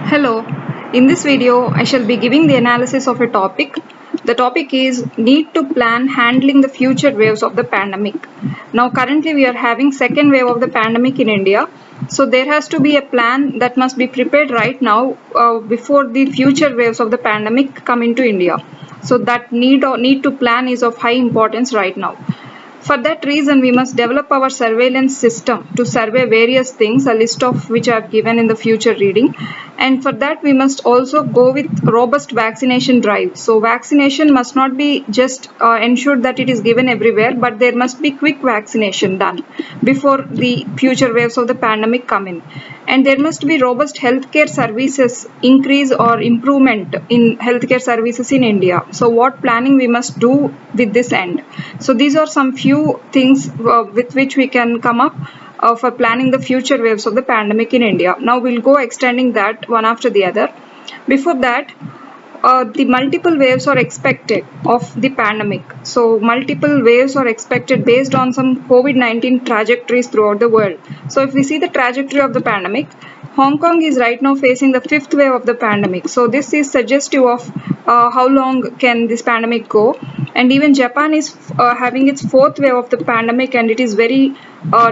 Hello, in this video I shall be giving the analysis of a topic. The topic is need to plan handling the future waves of the pandemic. Now currently we are having second wave of the pandemic in India. So there has to be a plan that must be prepared right now before the future waves of the pandemic come into India. So that need to plan is of high importance right now. For that reason, we must develop our surveillance system to survey various things, a list of which I have given in the future reading. And for that, we must also go with robust vaccination drive. So vaccination must not be just ensured that it is given everywhere, but there must be quick vaccination done before the future waves of the pandemic come in. And there must be robust healthcare services increase or improvement in healthcare services in India. So what planning we must do with this end? So these are some few things with which we can come up for planning the future waves of the pandemic in India. Now we'll go extending that one after the other. Before that, the multiple waves are expected of the pandemic. So multiple waves are expected based on some COVID-19 trajectories throughout the world. So if we see the trajectory of the pandemic, Hong Kong is right now facing the fifth wave of the pandemic. So this is suggestive of how long can this pandemic go. And even Japan is having its fourth wave of the pandemic, and it is very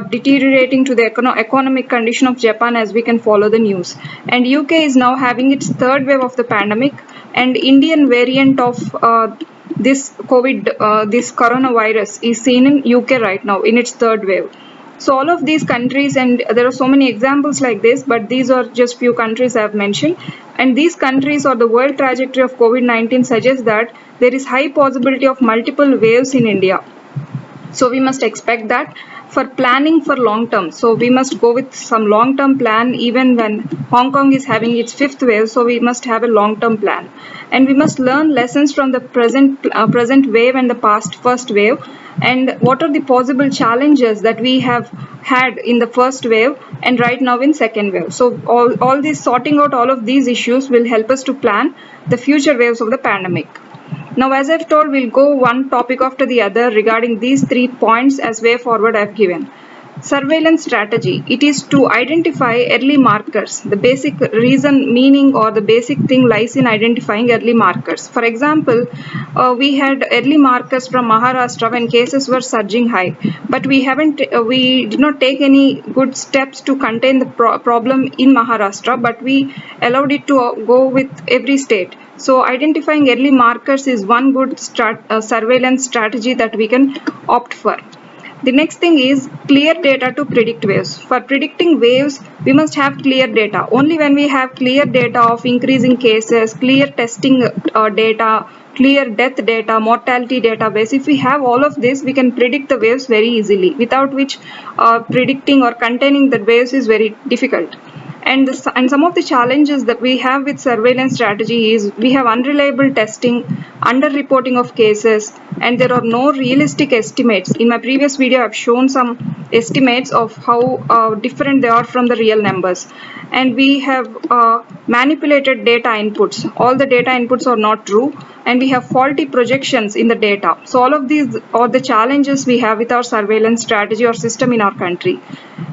deteriorating to the economic condition of Japan, as we can follow the news. And UK is now having its third wave of the pandemic, and Indian variant of this coronavirus is seen in UK right now in its third wave. So all of these countries, and there are so many examples like this, but these are just few countries I have mentioned. And these countries or the world trajectory of COVID-19 suggests that there is high possibility of multiple waves in India. So we must expect that for planning for long term. So we must go with some long term plan even when Hong Kong is having its fifth wave. So we must have a long term plan. And we must learn lessons from the present wave and the past first wave. And what are the possible challenges that we have had in the first wave and right now in second wave. So all this sorting out all of these issues will help us to plan the future waves of the pandemic. Now, as I've told, we'll go one topic after the other regarding these 3 points as way forward I've given. Surveillance strategy. It is to identify early markers. The basic reason, meaning, or the basic thing lies in identifying early markers. For example, we had early markers from Maharashtra when cases were surging high, but we did not take any good steps to contain the problem in Maharashtra, but we allowed it to go with every state. So identifying early markers is one good surveillance strategy that we can opt for. The next thing is clear data to predict waves. For predicting waves, we must have clear data. Only when we have clear data of increasing cases, clear testing data, clear death data, mortality database, if we have all of this, we can predict the waves very easily, without which predicting or containing the waves is very difficult. And some of the challenges that we have with surveillance strategy is we have unreliable testing, underreporting of cases, and there are no realistic estimates. In my previous video, I've shown some estimates of how different they are from the real numbers. And we have manipulated data inputs. All the data inputs are not true, and we have faulty projections in the data. So all of these are the challenges we have with our surveillance strategy or system in our country.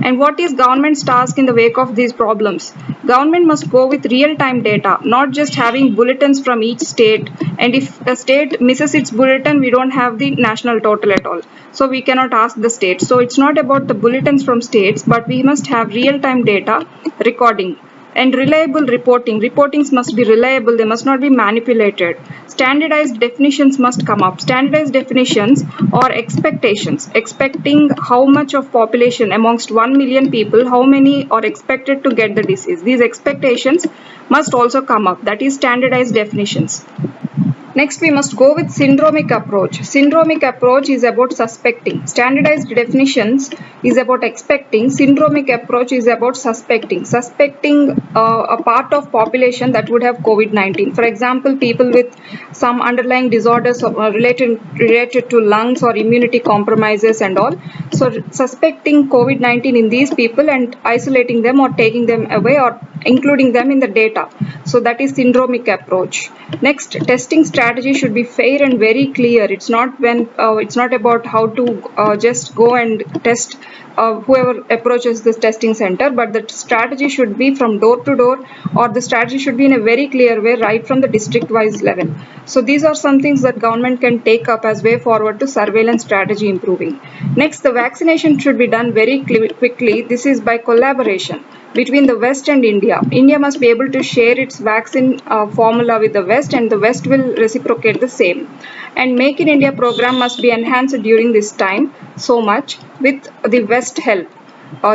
And what is government's task in the wake of these problems? Government must go with real-time data, not just having bulletins from each state. And if a state misses its bulletin, we don't have the national total at all. So we cannot ask the state. So it's not about the bulletins from states, but we must have real-time data recording. And reliable reporting. Reportings must be reliable, they must not be manipulated. Standardized definitions must come up. Standardized definitions or expectations. Expecting how much of population amongst 1 million people, how many are expected to get the disease. These expectations must also come up. That is standardized definitions. Next, we must go with syndromic approach. Syndromic approach is about suspecting. Standardized definitions is about expecting. Syndromic approach is about suspecting. Suspecting a part of population that would have COVID-19. For example, people with some underlying disorders related to lungs or immunity compromises and all. So suspecting COVID-19 in these people and isolating them or taking them away or including them in the data. So that is syndromic approach. Next, testing strategy should be fair and very clear. It's not about how to just go and test whoever approaches this testing center, but the strategy should be from door to door, or the strategy should be in a very clear way right from the district wise level. So these are some things that government can take up as way forward to surveillance strategy improving. Next, the vaccination should be done very quickly. This is by collaboration between the West and India. India must be able to share its vaccine formula with the West, and the West will reciprocate the same. And Make in India program must be enhanced during this time so much with the West help,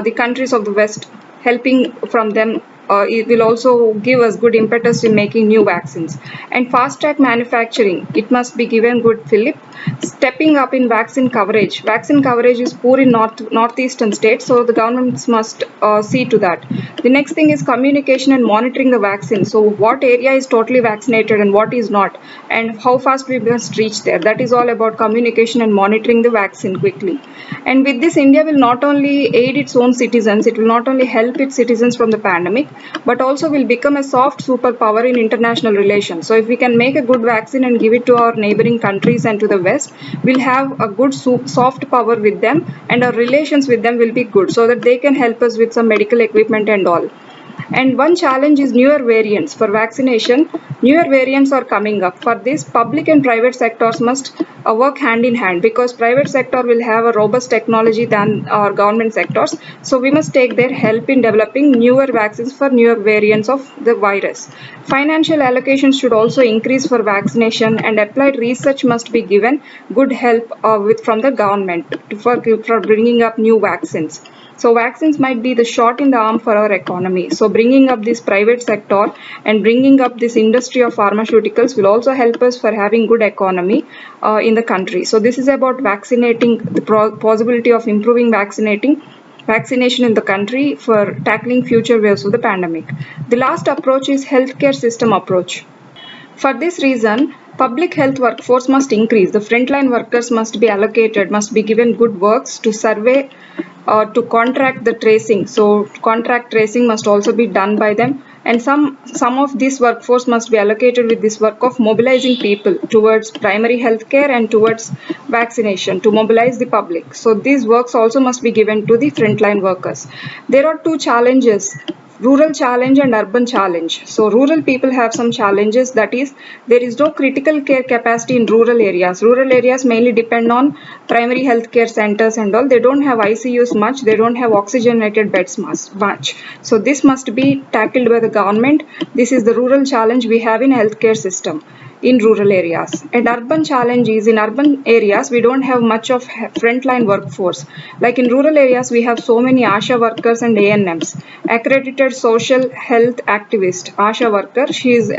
the countries of the West helping from them. It will also give us good impetus in making new vaccines. And fast track manufacturing, it must be given good fillip. Stepping up in vaccine coverage. Vaccine coverage is poor in northeastern states, so the governments must see to that. The next thing is communication and monitoring the vaccine. So what area is totally vaccinated and what is not, and how fast we must reach there. That is all about communication and monitoring the vaccine quickly. And with this, India will not only aid its own citizens, it will not only help its citizens from the pandemic, but also will become a soft superpower in international relations. So if we can make a good vaccine and give it to our neighboring countries and to the West, we'll have a good soft power with them, and our relations with them will be good, so that they can help us with some medical equipment and all. And one challenge is newer variants. For vaccination, newer variants are coming up. For this, public and private sectors must work hand in hand, because private sector will have a robust technology than our government sectors. So we must take their help in developing newer vaccines for newer variants of the virus. Financial allocations should also increase for vaccination, and applied research must be given good help from the government for bringing up new vaccines. So vaccines might be the shot in the arm for our economy. So bringing up this private sector and bringing up this industry of pharmaceuticals will also help us for having good economy in the country. So this is about vaccinating, the possibility of improving vaccination in the country for tackling future waves of the pandemic. The last approach is healthcare system approach. For this reason, public health workforce must increase. The frontline workers must be allocated, must be given good works to survey, to contract the tracing. So contract tracing must also be done by them, and some of this workforce must be allocated with this work of mobilizing people towards primary health care and towards vaccination to mobilize the public. So these works also must be given to the frontline workers. There are two challenges: rural challenge and urban challenge. So rural people have some challenges, that is, there is no critical care capacity in rural areas. Rural areas mainly depend on primary health care centers and all. They don't have ICUs much, they don't have oxygenated beds much. So this must be tackled by the government. This is the rural challenge we have in healthcare system in rural areas. And urban challenge is, in urban areas we don't have much of frontline workforce. Like in rural areas we have so many ASHA workers and ANMs, accredited social health activist. ASHA worker, she is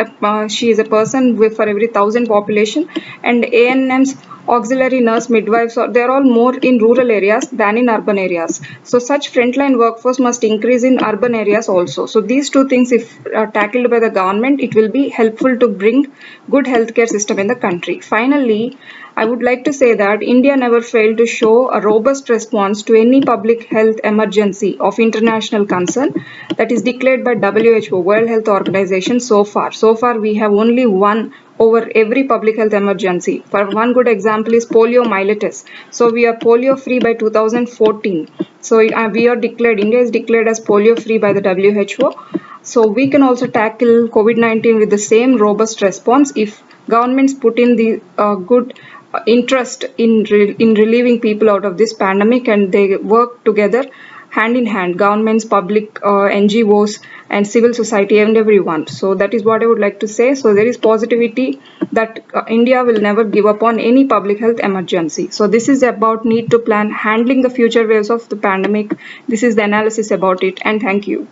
a person for every 1,000 population, and ANMs, auxiliary nurse, midwives, they're all more in rural areas than in urban areas. So such frontline workforce must increase in urban areas also. So these two things, if tackled by the government, it will be helpful to bring good healthcare system in the country. Finally, I would like to say that India never failed to show a robust response to any public health emergency of international concern that is declared by WHO, World Health Organization, so far. So far we have only won over every public health emergency. For one good example is poliomyelitis. So we are polio free by 2014. So India is declared as polio free by the WHO. So we can also tackle COVID-19 with the same robust response if governments put in the good interest in relieving people out of this pandemic, and they work together hand in hand, governments, public, NGOs, and civil society, and everyone. So that is what I would like to say. So there is positivity that India will never give up on any public health emergency. So this is about need to plan handling the future waves of the pandemic. This is the analysis about it, and thank you.